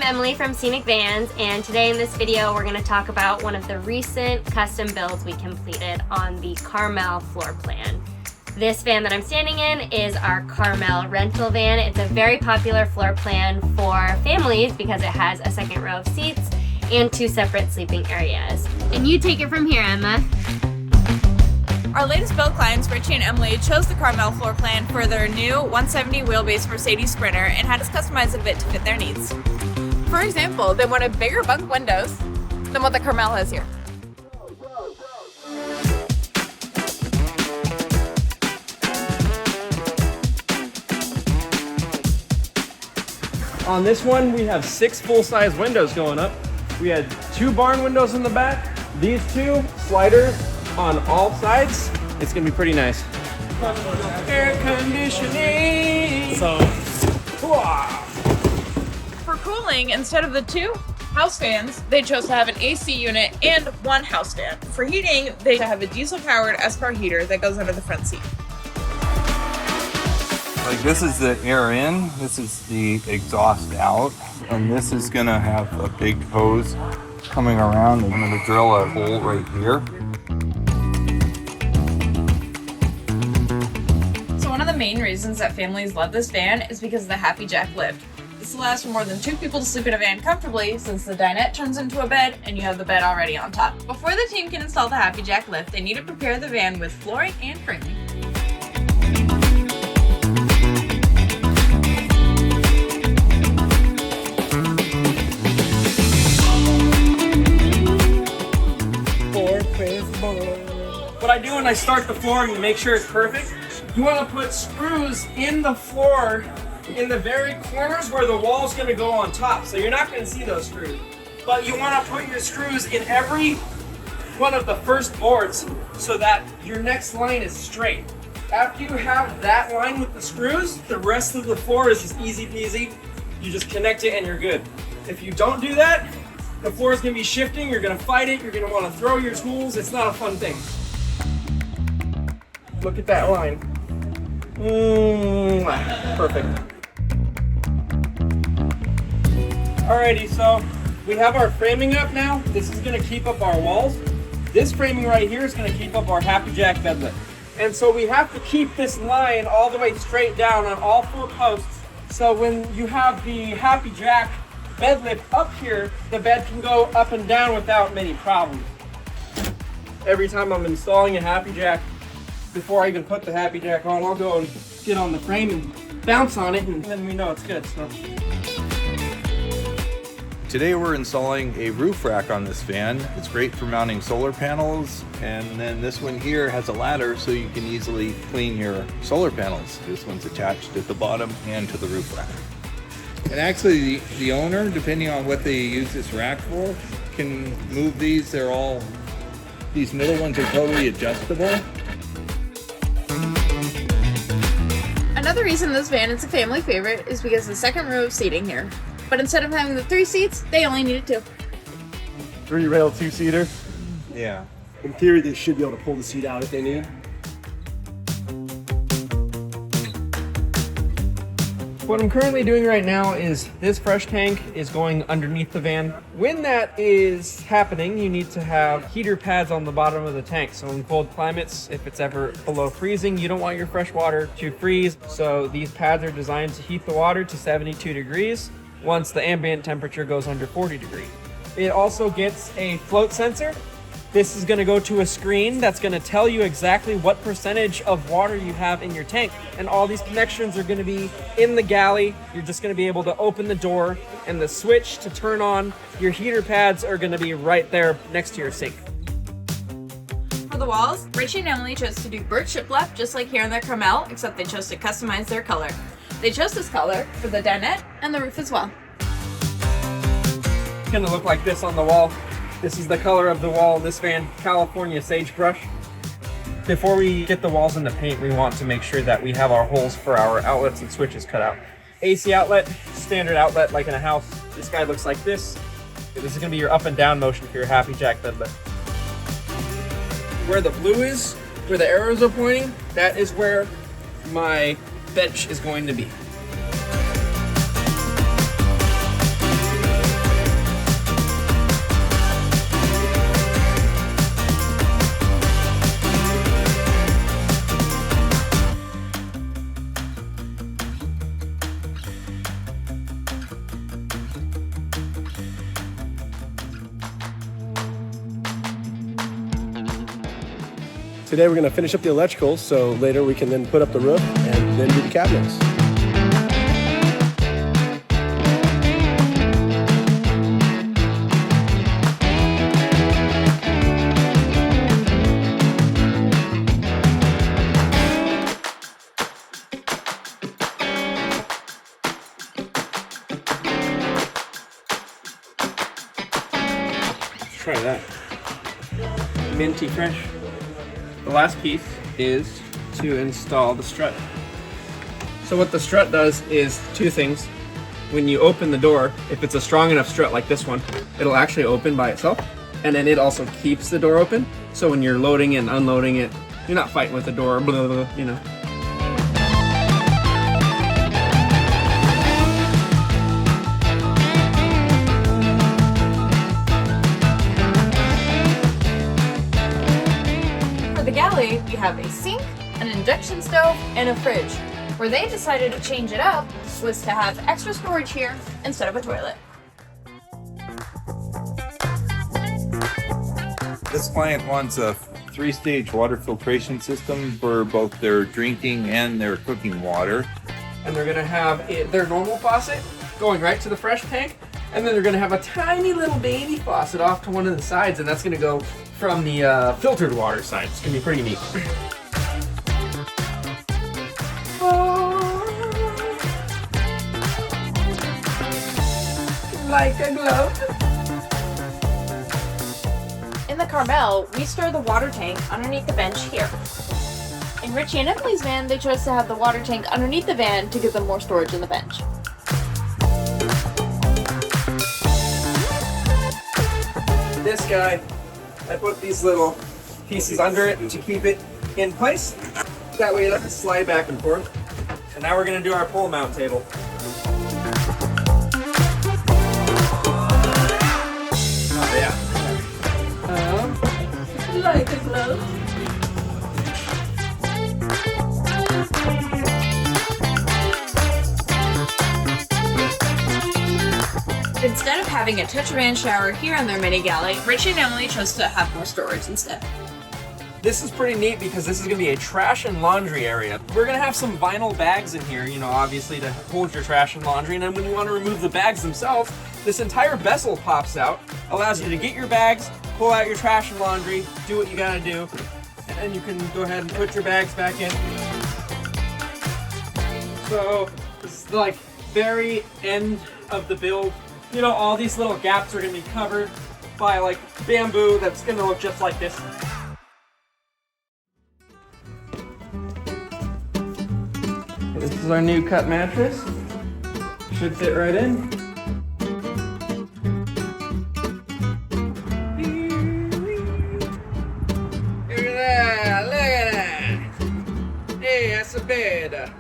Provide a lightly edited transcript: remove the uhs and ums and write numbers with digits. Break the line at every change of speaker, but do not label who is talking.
Emily from Scenic Vans, and today in this video we're going to talk about one of the recent custom builds we completed on the Carmel Floorplan. This van that I'm standing in is our Carmel rental van. It's a very popular floor plan for families because it has a second row of seats and 2 separate sleeping areas. And you take it from here, Emma.
Our latest build clients, Richie and Emily, chose the Carmel floor plan for their new 170 wheelbase Mercedes Sprinter and had us customize a bit to fit their needs. For example, they wanted bigger bunk windows than what the Carmel has here.
On this one, we have 6 full-size windows going up. We had 2 barn windows in the back, these 2 sliders on all sides. It's gonna be pretty nice. Air conditioning.
For cooling, instead of the 2 house fans, they chose to have an AC unit and 1 house fan. For heating, they have a diesel-powered Espar Heater that goes under the front seat.
Like, this is the air in, this is the exhaust out, and this is gonna have a big hose coming around. I'm gonna drill a hole right here.
So one of the main reasons that families love this van is because of the HappiJac lift. This allows for more than 2 people to sleep in a van comfortably, since the dinette turns into a bed and you have the bed already on top. Before the team can install the HappiJac lift, they need to prepare the van with flooring and framing.
What I do when I start the flooring to make sure it's perfect, you want to put screws in the floor in the very corners where the wall's going to go on top. So you're not going to see those screws. But you want to put your screws in every one of the first boards so that your next line is straight. After you have that line with the screws, the rest of the floor is just easy peasy. You just connect it and you're good. If you don't do that, the floor is going to be shifting, you're going to fight it, you're going to want to throw your tools. It's not a fun thing. Look at that line. Perfect. Alrighty, so we have our framing up now. This is going to keep up our walls. This framing right here is going to keep up our HappiJac Bed Lift. And so we have to keep this line all the way straight down on all 4 posts. So when you have the HappiJac Bed Lift up here, the bed can go up and down without many problems. Every time I'm installing a HappiJac, before I even put the HappiJac on, I'll go and get on the frame and bounce on it, and then we know it's good. So
Today we're installing a roof rack on this van. It's great for mounting solar panels, and then this one here has a ladder so you can easily clean your solar panels. This one's attached at the bottom and to the roof rack. And actually the owner, depending on what they use this rack for, can move these. These middle ones are totally adjustable.
Another reason this van is a family favorite is because of the second row of seating here. But instead of having the 3 seats, they only needed 2.
3-rail 2-seater.
Yeah.
In theory, they should be able to pull the seat out if they need.
what I'm currently doing right now is this fresh tank is going underneath the van. When that is happening, you need to have heater pads on the bottom of the tank. So in cold climates, if it's ever below freezing, you don't want your fresh water to freeze. So these pads are designed to heat the water to 72 degrees once the ambient temperature goes under 40 degrees. It also gets a float sensor. This is going to go to a screen that's going to tell you exactly what percentage of water you have in your tank. And all these connections are going to be in the galley. You're just going to be able to open the door, and the switch to turn on your heater pads are going to be right there next to your sink.
For the walls, Richie and Emily chose to do Birch Shiplap just like here in their Carmel, except they chose to customize their color. They chose this color for the dinette and the roof as well.
It's going to look like this on the wall. This is the color of the wall in this van, California Sagebrush. Before we get the walls into paint, we want to make sure that we have our holes for our outlets and switches cut out. AC outlet, standard outlet like in a house. This guy looks like this. This is going to be your up and down motion for your HappiJac Bed Lift. Where the blue is, where the arrows are pointing, that is where my bench is going to be.
Today we're going to finish up the electrical, so later we can then put up the roof and then do the cabinets.
Try that. Minty fresh. The last piece is to install the strut. So what the strut does is two things. When you open the door, if it's a strong enough strut like this one, it'll actually open by itself. And then it also keeps the door open. So when you're loading and unloading it, you're not fighting with the door, blah, blah, blah, you know.
For the galley, we have a sink, an induction stove, and a fridge. Where they decided to change it up was to have extra storage here instead of a toilet.
This client wants a 3-stage water filtration system for both their drinking and their cooking water.
And they're gonna have their normal faucet going right to the fresh tank, and then they're gonna have a tiny little baby faucet off to one of the sides, and that's gonna go from the filtered water side. It's gonna be pretty neat. Like a glove.
In the Carmel, we store the water tank underneath the bench here. In Richie and Emily's van, they chose to have the water tank underneath the van to give them more storage in the bench.
This guy, I put these little pieces under it to keep it in place. That way it doesn't slide back and forth. And now we're gonna do our pole mount table. Oh yeah.
Like a glove. Instead of having a touch-a-van shower here in their Mini-Galley, Richie and Emily chose to have more storage instead.
This is pretty neat because this is gonna be a trash and laundry area. We're gonna have some vinyl bags in here, you know, obviously to hold your trash and laundry. And then when you wanna remove the bags themselves, this entire vessel pops out, allows you to get your bags, pull out your trash and laundry, do what you gotta do, and then you can go ahead and put your bags back in. So, this is the like very end of the build. You know, all these little gaps are gonna be covered by like bamboo that's gonna look just like this. This is our new cut mattress. Should fit right in. Look at that, look at that. Hey, that's a bed.